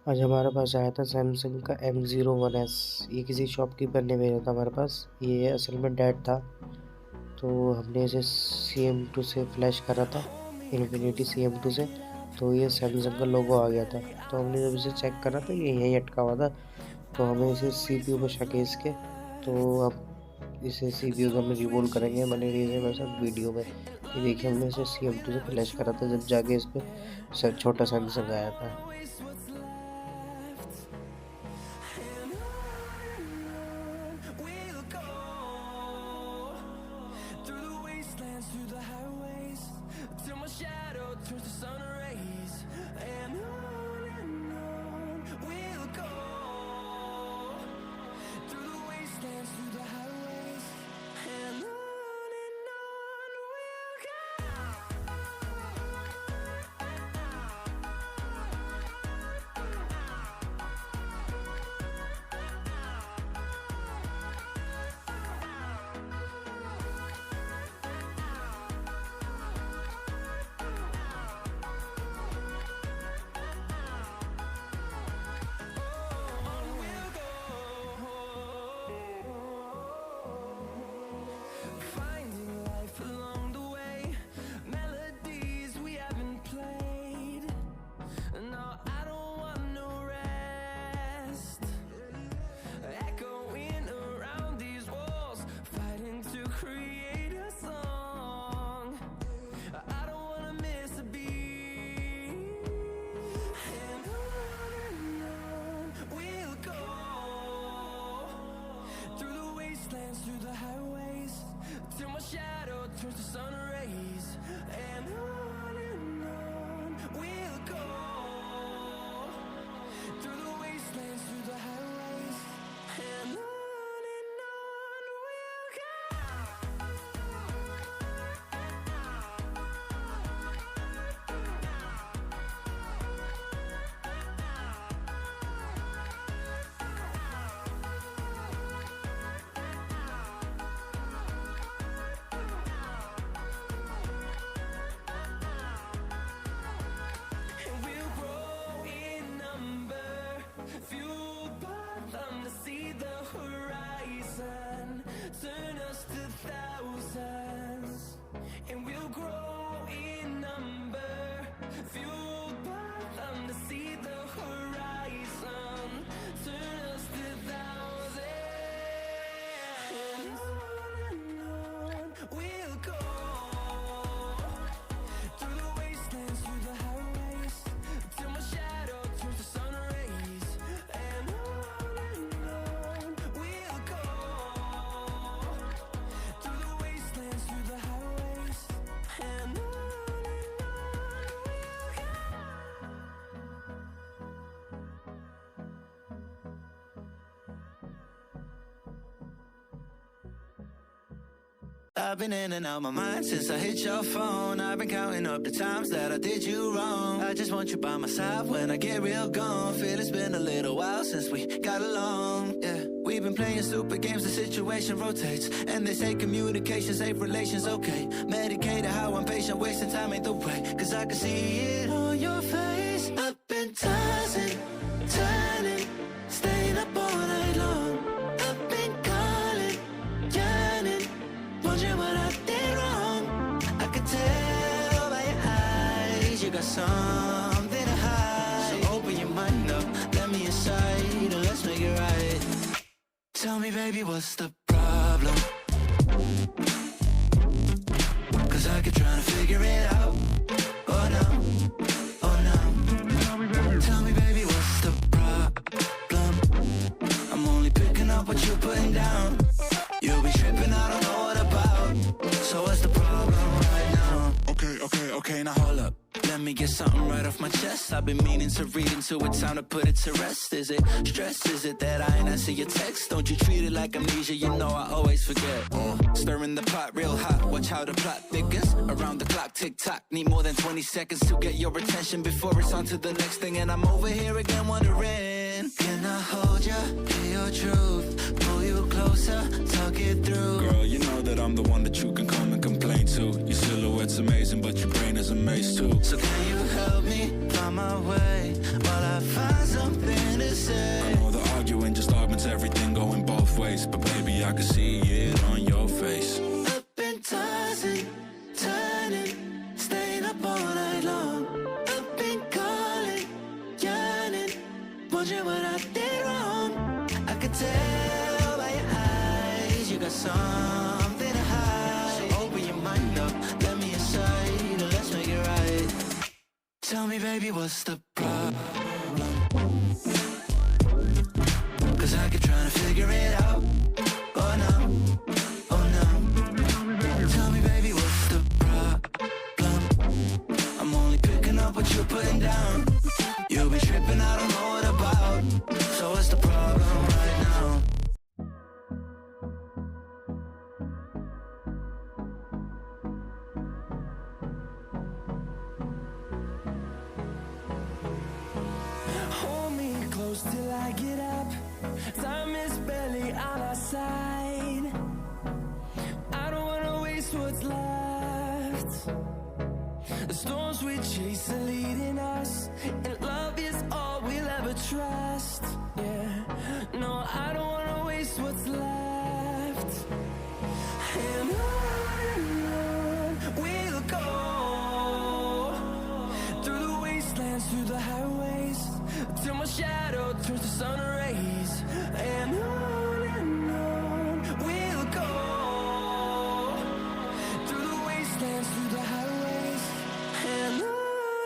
आज हमारे पास आया था सैमसंग का M01S। ये किसी शॉपकीपर ने भेजा था हमारे पास। ये असल में डेड था, तो हमने इसे CM2 से फ्लैश करा था, इन्फिनिटी CM2 से। तो ये सैमसंग का लोगो आ गया था। तो हमने जब इसे चेक करा तो ये यहीं अटका हुआ था। तो हमें इसे CPU पे शक है इसके। तो अब इसे CPU से हम रिमूव करेंगे। मैंने ये मेरे साथ वीडियो में ये देखिए, हमने इसे CM2 से फ्लैश करा था, जब जाके इस पे छोटा सैमसंग आया था। I've been in and out my mind since I hit your phone. I've been counting up the times that I did you wrong. I just want you by my side when I get real gone. Feel it's been a little while since we got along, yeah. We've been playing stupid games, the situation rotates. And they say communication, safe relations, okay. Medicated how I'm patient, wasting time ain't the way. Cause I can see it on your face. I've been tossing, turning, staying up all night long. I've been calling, yearning, wondering what I did wrong. I could tell by your eyes you got something to hide. So open your mind up, let me inside, and let's make it right. Tell me, baby, what's the problem? Cause I keep trying to figure it out. Oh no, oh no. Tell me, baby, what's the problem? I'm only picking up what you're putting down. You'll be tripping, I don't know what about. So what's the problem right now? Okay, now hold up. Let me get something right off my chest. I've been meaning to read into it, time to put it to rest. Is it stress? Is it that I ain't answer your text? Don't you treat it like amnesia, you know I always forget. Stirring the pot real hot, watch how the plot thickens. Around the clock, tick tock, need more than 20 seconds to get your attention before it's on to the next thing. And I'm over here again wondering, can I hold ya, hear your truth, pull you closer, talk it through. Girl, you know that I'm the one that you can come and complain to. Your silhouette's amazing, but your brain is a maze too. So can you help me find my way while I find something told you what I did wrong. I could tell by your eyes you got something to hide. So open your mind up, let me inside, and let's make it right. Tell me, baby, what's the problem? 'Cause I keep trying to figure it out. Oh no, oh no. Tell me, baby, what's the problem? I'm only picking up what you're putting down. You'll be tripping, I don't know what about. So what's the problem right now? Hold me close till I get up. Time is barely on our side. I don't wanna waste what's left. The storms we chase are leading us, and love is all we'll ever trust. Yeah, no, I don't wanna waste what's left. And on we'll go, through the wastelands, through the highways, till my shadow turns to sun rays. And on we'll go, through the wastelands, through the highways. And on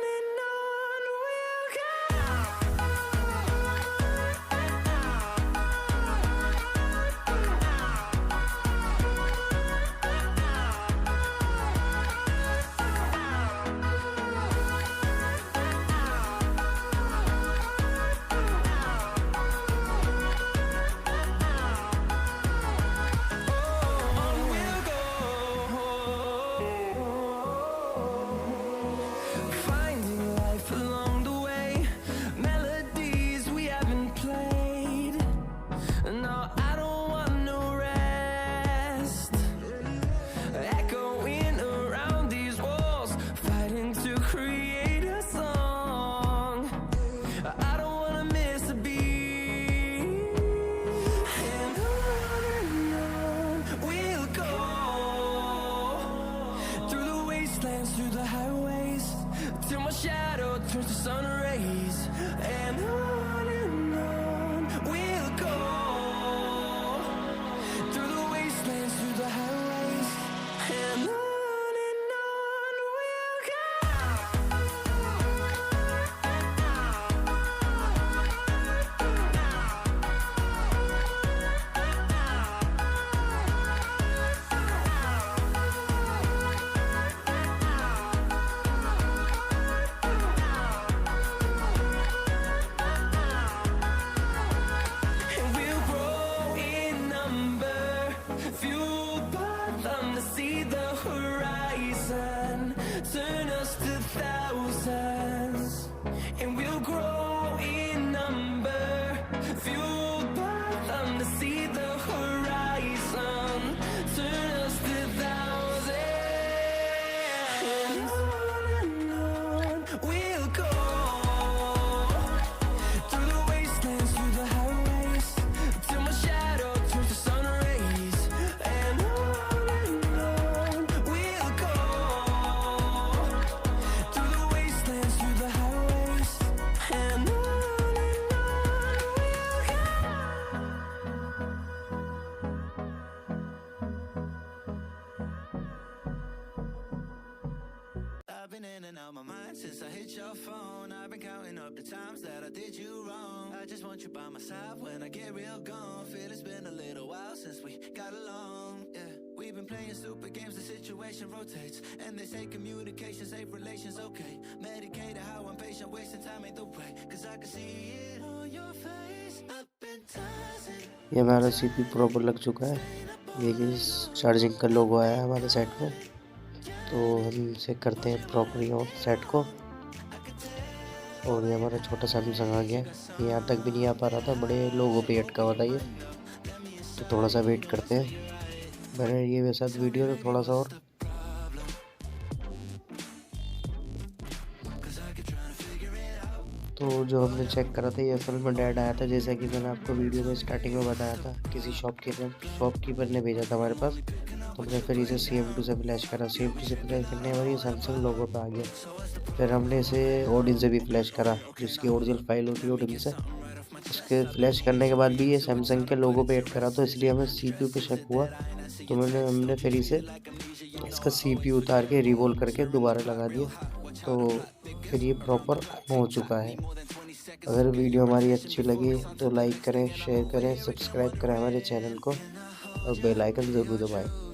we'll go. Finding life along the way, melodies we haven't played. No, I don't want no rest. Echoing around these walls, fighting to create a song. I don't wanna miss a beat. And on we'll go, through the wastelands, through the highways, till my shadow turns to sun rays. And on we'll go, through the wastelands, through the highways. And on we'll go. And we'll grow in number, fueled by them to see the horizon, turn us to thousands. And we'll grow in number, fueled by them to see the horizon, turn us to thousands. And on we'll go, through the wastelands, through the highways, till my shadow turns to sun rays. And on we'll go, through the wastelands, through the highways. And on we'll go. I've been in and out my mind since I hit your phone. I've been counting up the times that I did you wrong. I just want you by my side when I get real gone. Feel it's been a little while since we got along. Yeah, we've been playing stupid games, the situation rotates, and they say communication, safe relations, okay. Medicated, how I'm patient, wasting time ain't the way. 'Cause I can see it on your face. I've been tossing. ये हमारा CP proper लग चुका है। ये कि charging का लोगो आया है हमारे सेट में, तो हम इसे करते हैं प्रॉपर ऑन सेट को। और ये हमारा छोटा सैमसंग आ गया, ये यहाँ तक भी नहीं आ पा रहा था, बड़े लोगों पे अटका हुआ था ये, तो थोड़ा सा वेट करते हैं। मैंने ये वैसा वीडियो तो थोड़ा सा और तो जो हमने चेक करा था ये असल में डेड आया था, जैसा कि मैंने आपको वीडियो में स्टार्टिंग में बताया था। किसी शॉपकीपर ने भेजा था हमारे पास, तो हमने फिर इसे CM2 से फ्लैश करा। CM2 से फ्लैश करने के बाद ये सैमसंग लोगो पे आ गया। फिर हमने इसे ओडिन से भी फ्लैश करा, जिसकी ओरिजिनल फाइल होती है ओडिन से, उसके फ्लैश करने के बाद भी ये सैमसंग के लोगो पे ऐड करा, तो इसलिए हमें CPU पे शक हुआ। तो हमने फिर इसका CPU उतार के रिवोल्व करके दोबारा लगा दिया, तो फिर ये प्रॉपर ऑन हो चुका है। अगर वीडियो हमारी अच्छी लगी तो लाइक करें, शेयर करें, सब्सक्राइब करें हमारे चैनल को और बेल आइकन ज़रूर दबाएं।